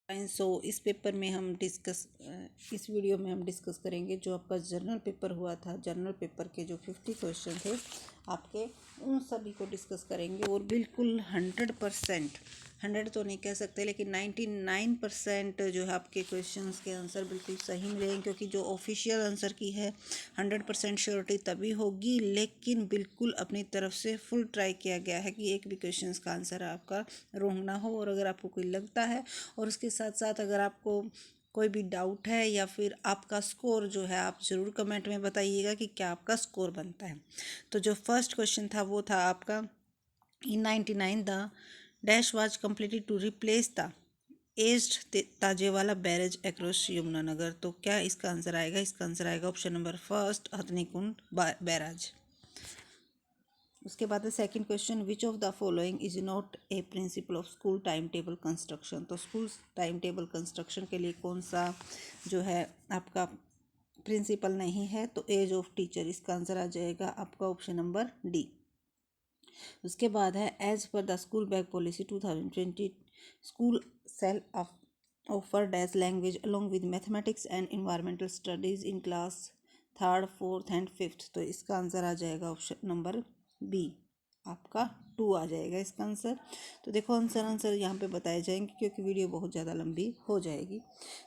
सो इस पेपर में हम इस वीडियो में हम डिस्कस करेंगे जो आपका जर्नल पेपर हुआ था। जर्नल पेपर के जो 50 क्वेश्चन थे आपके, उन सभी को डिस्कस करेंगे और बिल्कुल 100%, 100 तो नहीं कह सकते लेकिन 99% जो है आपके क्वेश्चंस के आंसर बिल्कुल सही मिलेंगे, क्योंकि जो ऑफिशियल आंसर की है 100% श्योरिटी तभी होगी, लेकिन बिल्कुल अपनी तरफ से फुल ट्राई किया गया है कि एक भी क्वेश्चंस का आंसर आपका रॉन्ग ना हो। और अगर आपको कोई लगता है और उसके साथ साथ अगर आपको कोई भी डाउट है या फिर आपका स्कोर जो है, आप ज़रूर कमेंट में बताइएगा कि क्या आपका स्कोर बनता है। तो जो फर्स्ट क्वेश्चन था वो था आपका, in 99 the dash was completed to replace the aged Tajewala barrage across Yamunanagar. तो क्या इसका आंसर आएगा? इसका आंसर आएगा option number first, Hathnikund barrage. उसके बाद है second question, which of the following is not a principle of school time table construction. तो स्कूल टाइम टेबल कंस्ट्रक्शन के लिए कौन सा जो है आपका प्रिंसिपल नहीं है? तो एज ऑफ टीचर, इसका आंसर आ जाएगा आपका ऑप्शन नंबर डी। उसके बाद है, as per the school bag policy 2020 school shall offer dash language along with mathematics and environmental studies in class 3rd 4th and 5th। तो इसका आंसर आ जाएगा ऑप्शन नंबर बी, आपका 2 आ जाएगा इसका आंसर। तो देखो आंसर यहाँ पे बताए जाएंगे क्योंकि वीडियो बहुत ज़्यादा लंबी हो जाएगी।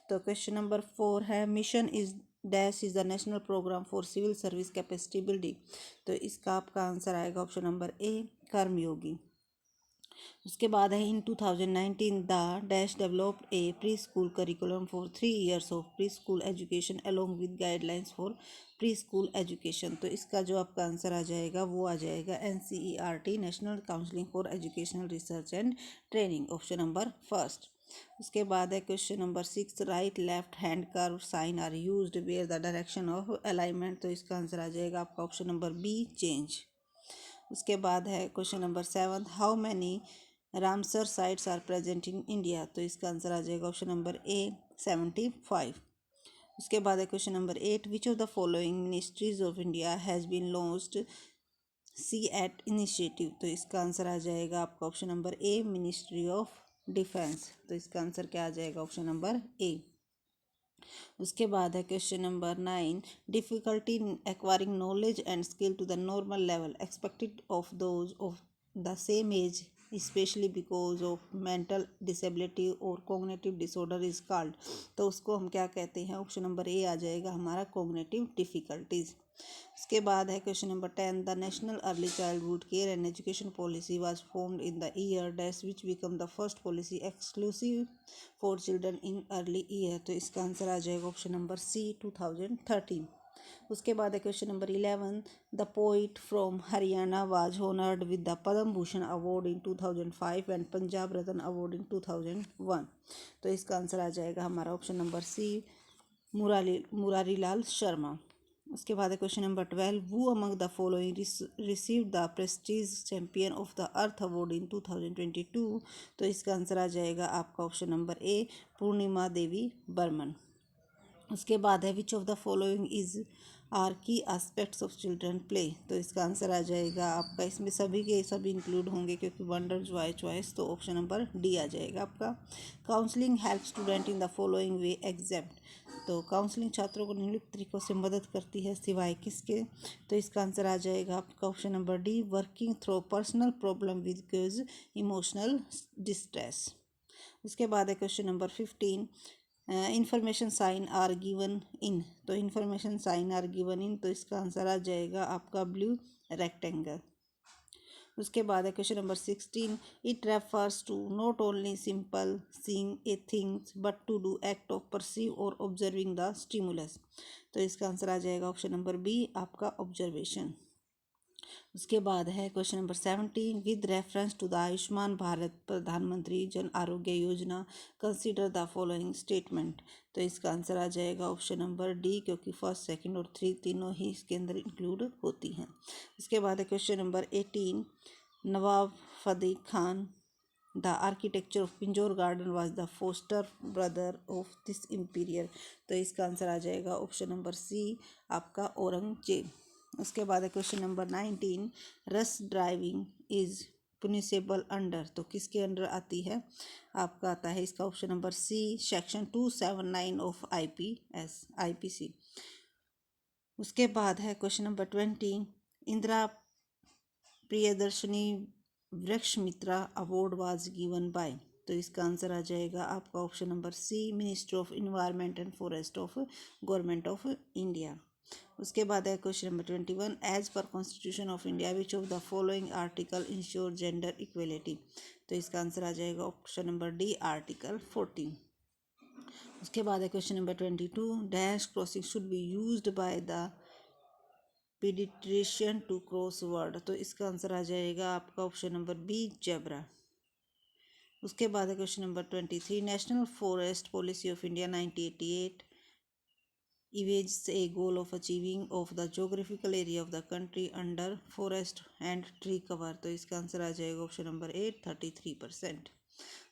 तो क्वेश्चन नंबर 4 है, mission is dash is the national programme for civil service capacity building. तो इसका आपका आंसर आएगा ऑप्शन नंबर ए, कर्मयोगी। उसके बाद है, इन 2019 the dash developed A pre school curriculum for 3 years of pre school education along with guidelines for pre school education. तो इसका जो आपका आंसर आ जाएगा वो आ जाएगा NCERT, national counselling for educational research and training, option number first. उसके बाद है question number 6, right left hand curve sign are used where the direction of alignment. तो इसका आंसर आ जाएगा आपका ऑप्शन नंबर बी, चेंज। उसके बाद है question number 7, how many Ramsar sites are present in India. तो इसका आंसर आ जाएगा ऑप्शन नंबर ए, 75। उसके बाद है question number 8, which of the following ministries of India has been launched C at initiative. तो इसका आंसर आ जाएगा आपका option number A, ministry of defence. तो इसका आंसर क्या आ जाएगा? Option number A. उसके बाद है question number 9, difficulty in acquiring knowledge and skill to the normal level expected of those of the same age especially because of mental disability और cognitive disorder is called. तो उसको हम क्या कहते हैं? ऑप्शन नंबर ए आ जाएगा हमारा, कॉग्निटिव डिफिकल्टीज। उसके बाद है question number 10, the national early childhood care and education policy was formed in the year dash which become the first policy exclusive for children in early year. तो इसका answer आ जाएगा option number सी, 2013। उसके बाद है question number 11, the poet from Haryana was honoured with the Padma Bhushan award in 2005 and Punjab Ratna award in 2001। तो इसका answer आ जाएगा हमारा option number C, Murari Lal Sharma. उसके बाद है question number 12, who among the following received the prestige champion of the earth award in 2022। तो इसका आंसर आ जाएगा आपका option number A, Purnima Devi Burman. उसके बाद है, which of the following is are key aspects of children play. तो इसका आंसर आ जाएगा आपका, इसमें सभी के सभी इंक्लूड होंगे क्योंकि वंडर जॉय चॉइस, तो ऑप्शन नंबर डी आ जाएगा आपका। Counselling help student in the following way exempt. तो काउंसलिंग छात्रों को निम्नलिखित तरीकों से मदद करती है सिवाय किसके? तो इसका आंसर आ जाएगा आपका option number D, working through personal problem with cause emotional distress. उसके बाद है question number 15, information sign are given in. तो information sign are given in, तो इसका आंसर आ जाएगा आपका ब्लू रेक्टेंगल। उसके बाद है question number 16, it refers to not only simple seeing a things but to do act of perceive और ऑब्जर्विंग द स्टिमुलस। तो इसका आंसर आ जाएगा ऑप्शन नंबर बी, आपका ऑब्जर्वेशन। उसके बाद है question number 17, with reference to the Ayushman Bharat Pradhan Mantri Jan Arogya Yojana consider the following statement. तो इसका आंसर आ जाएगा ऑप्शन नंबर डी, क्योंकि फर्स्ट सेकंड और 3 तीनों ही इसके अंदर इंक्लूड होती हैं। इसके बाद है question number 18, Nawab Fateh Khan the architecture of Pinjore garden was the foster brother of this emperor. तो इसका आंसर आ जाएगा ऑप्शन नंबर सी, आपका औरंगजेब। उसके बाद है क्वेश्चन नंबर 19, रस ड्राइविंग इज पुनिसेबल अंडर, तो किसके अंडर आती है? आपका आता है इसका option number C, section 279 of IPC। उसके बाद है question number 20, Indira Priyadarshini Vriksha Mitra award was given by, तो इसका आंसर आ जाएगा आपका option number C, ministry of environment and forest of government of India. उसके बाद है question number 21, as per constitution of India which of the following article ensure gender equality, तो इसका आंसर आ जाएगा ऑप्शन नंबर डी, आर्टिकल 14। उसके बाद है question number 22, dash crossing should be used by the pedestrian to cross word, तो इसका answer आ जाएगा आपका ऑप्शन नंबर बी, जेब्रा। उसके बाद है question number 23, national forest policy of India 1988 envisages a goal of achieving of the geographical area of the country under forest and tree cover, तो इसका आंसर आ जाएगा ऑप्शन नंबर ए, 33%।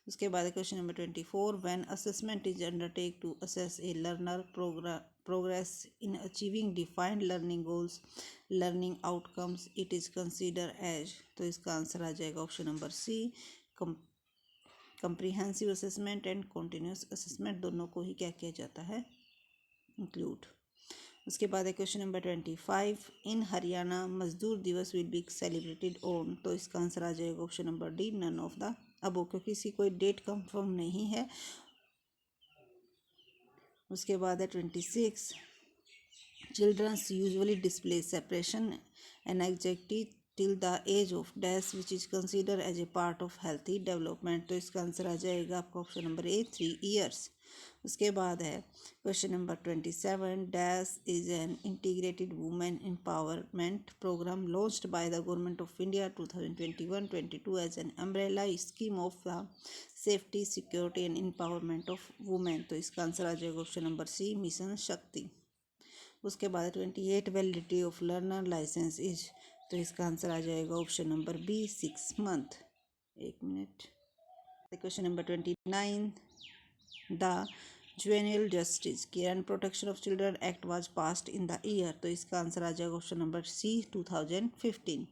उसके बाद question number 24, when assessment is undertake to assess a learner progress in achieving defined learning goals learning outcomes it is consider as, तो इसका answer आ जाएगा option number C, comprehensive assessment and continuous assessment, दोनों को ही क्या किया जाता है? इंक्लूड। उसके बाद है क्वेश्चन नंबर 25, इन हरियाणा मजदूर दिवस विल बी सेलिब्रेटेड ऑन, तो इसका आंसर आ जाएगा option number D, none of the above, क्योंकि इसकी कोई डेट कंफर्म नहीं है। उसके बाद है 26, children's usually display separation anxiety till the age of dash which is consider as a part of healthy development, तो इसका आंसर आ जाएगा आपका ऑप्शन नंबर ए, 3 ईयर्स। उसके बाद है question number 27, dash is an integrated women empowerment programme launched by the government of India 2021-22 as an umbrella scheme of the safety security and empowerment of women, तो इसका answer आ जाएगा option number सी, mission शक्ति। उसके बाद 28, validity of learner licence is, तो इसका answer आ जाएगा ऑप्शन नंबर बी, 6 मंथ। एक minute. Question number 29, the juvenile justice care and protection of children act was passed in the year, तो इसका आंसर आ जाएगा ऑप्शन नंबर सी, 2015।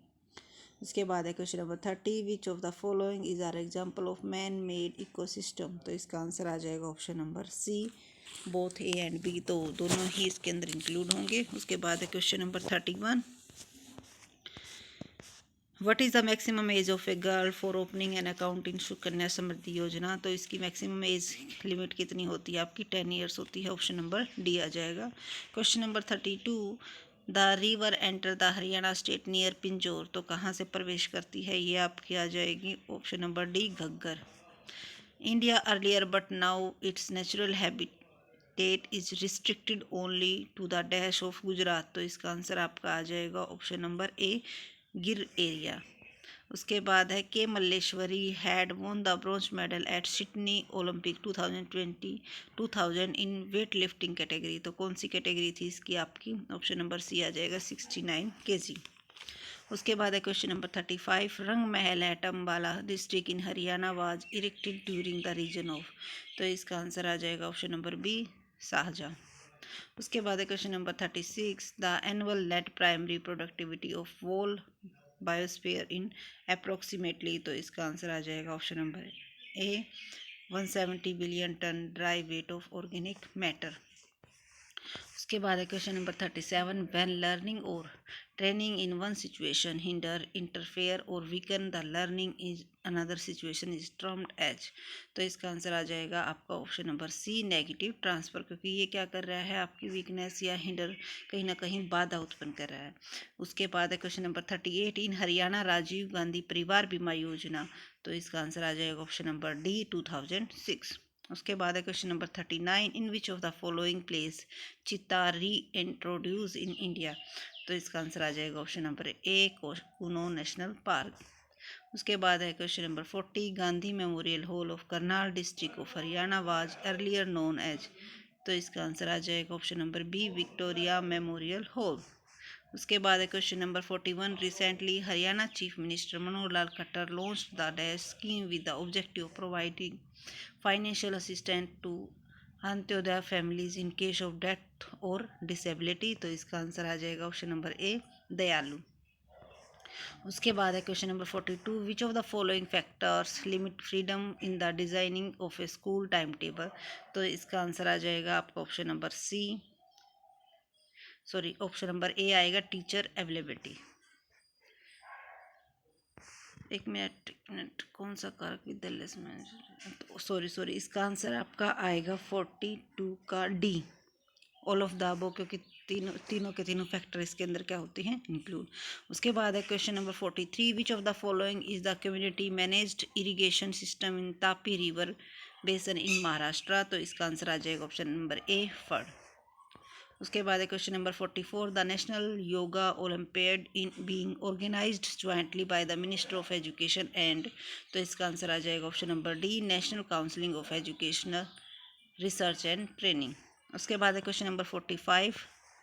उसके बाद है question number 30, which of the following is are example of man made ecosystem, तो इसका answer आ जाएगा option number C, both A and B, तो दोनों ही इसके अंदर इंक्लूड होंगे। उसके बाद है question number 31, what is the maximum age of a girl for opening an account in Sukanya Samriddhi Yojana, तो इसकी मैक्सिमम एज लिमिट कितनी होती है? आपकी 10 ईयर्स होती है, ऑप्शन नंबर डी आ जाएगा। Question number 32, the river enter the Haryana state near Pinjore, तो कहाँ से प्रवेश करती है? ये आपकी आ जाएगी option number D, Ghaggar. India earlier but now it's natural habitat is restricted only to the dash of Gujarat, तो इसका आंसर आपका आ जाएगा ऑप्शन नंबर ए, गिर एरिया। उसके बाद है के Malleswari had won the bronze medal at Sydney Olympic 2020 in weight lifting category, तो कौन सी कैटेगरी थी इसकी? आपकी ऑप्शन नंबर सी आ जाएगा, 69 kg। उसके बाद है question number 35, Rang Mahal at Ambala district in Haryana was erected during the region of, तो इसका आंसर आ जाएगा ऑप्शन नंबर बी, शाहजहाँ। उसके बाद है question number 36, the annual net primary productivity of whole biosphere in approximately, तो इसका आंसर आ जाएगा option number A, 170 billion ton dry weight of organic matter. उसके बाद है क्वेश्चन नंबर 37, व्हेन लर्निंग और training in one situation hinder interfere और weaken the learning is another situation is termed as, तो इसका आंसर आ जाएगा आपका option number C, negative transfer, क्योंकि ये क्या कर रहा है? आपकी वीकनेस या हिंडर कहीं ना कहीं बाधा उत्पन्न कर रहा है। उसके बाद है क्वेश्चन नंबर 38, इन हरियाणा राजीव गांधी परिवार बीमा योजना, तो इसका आंसर आ जाएगा ऑप्शन नंबर डी, 2006। उसके बाद है question number 39, in which of the following place चित्ता री इंट्रोड्यूस इन इंडिया, तो इसका आंसर आ जाएगा option number A, Kuno national park. उसके बाद है question number 40, Gandhi memorial hall of Karnal district of Haryana was earlier known as, तो इसका आंसर आ जाएगा option number B, Victoria memorial hall. उसके बाद है question number 41, recently Haryana chief minister Manohar Lal Khattar launch the dash scheme with the objective of providing financial assistant to Antyodaya families in case of death और disability, तो इसका आंसर आ जाएगा ऑप्शन नंबर ए, दयालु। उसके बाद है question number 42, which of the following factors limit freedom in the designing of A school time table. तो इसका आंसर आ जाएगा आपका ऑप्शन नंबर ए आएगा टीचर अवेलेबिलिटी। एक मिनट कौन सा कारक विद्यालय में, सॉरी इसका आंसर आपका आएगा 42 का D, all of the above, क्योंकि तीनों के तीनों फैक्टर इसके अंदर क्या होते हैं, इंक्लूड। उसके बाद है question number 43, which of the following is the community managed irrigation system in Tapi river बेसन इन महाराष्ट्र। तो इसका आंसर आ जाएगा ऑप्शन नंबर ए फड। उसके बाद है question number 44, the national yoga olympiad in being organised jointly by the minister of education and. तो इसका आंसर आ जाएगा option number D, national counselling of educational research and training. उसके बाद है question number 45,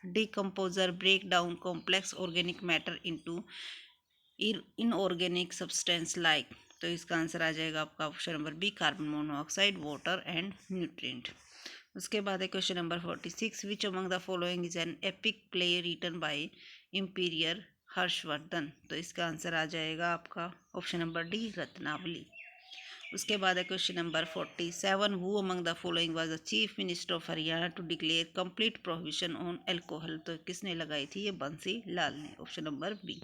decomposer break down complex organic matter into inorganic substance like. तो इसका answer आ जाएगा आपका option number B, carbon monoxide, water and nutrient. उसके बाद है question number 46, which among the following is an epic play written by emperor Harshavardhana. तो इसका आंसर आ जाएगा आपका ऑप्शन नंबर डी, रत्नावली। उसके बाद है question number 47, who among the following was the chief minister of Haryana to declare complete prohibition on alcohol. तो किसने लगाई थी, ये बंसी लाल ने, ऑप्शन नंबर बी।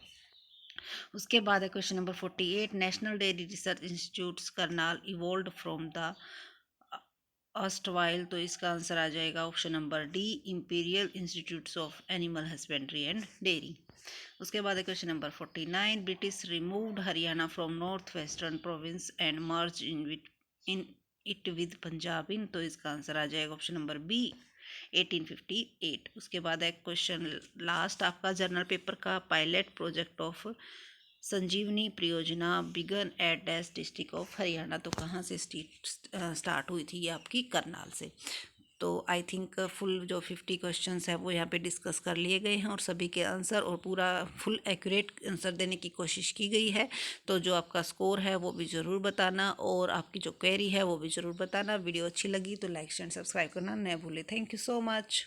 उसके बाद है question number 48, national dairy research institute Karnal evolve from the erstwhile. तो इसका आंसर आ जाएगा option number D, imperial institutes of animal husbandry and dairy. उसके बाद है question number 49, British removed Haryana from north western province and merge in it with Punjab in. तो इसका answer आ जाएगा ऑप्शन नंबर बी, 1858। उसके बाद है क्वेश्चन लास्ट आपका जर्नल पेपर का, pilot project of Sanjivani Pariyojana began at dash district of Haryana. तो कहाँ से स्टार्ट हुई थी, ये आपकी करनाल से। तो आई थिंक फुल जो 50 क्वेश्चंस है वो यहाँ पे डिस्कस कर लिए गए हैं और सभी के आंसर और पूरा फुल एक्यूरेट आंसर देने की कोशिश की गई है। तो जो आपका स्कोर है वो भी ज़रूर बताना और आपकी जो क्वेरी है वो भी ज़रूर बताना। वीडियो अच्छी लगी तो लाइक शेयर सब्सक्राइब करना न भूलें। Thank you so much.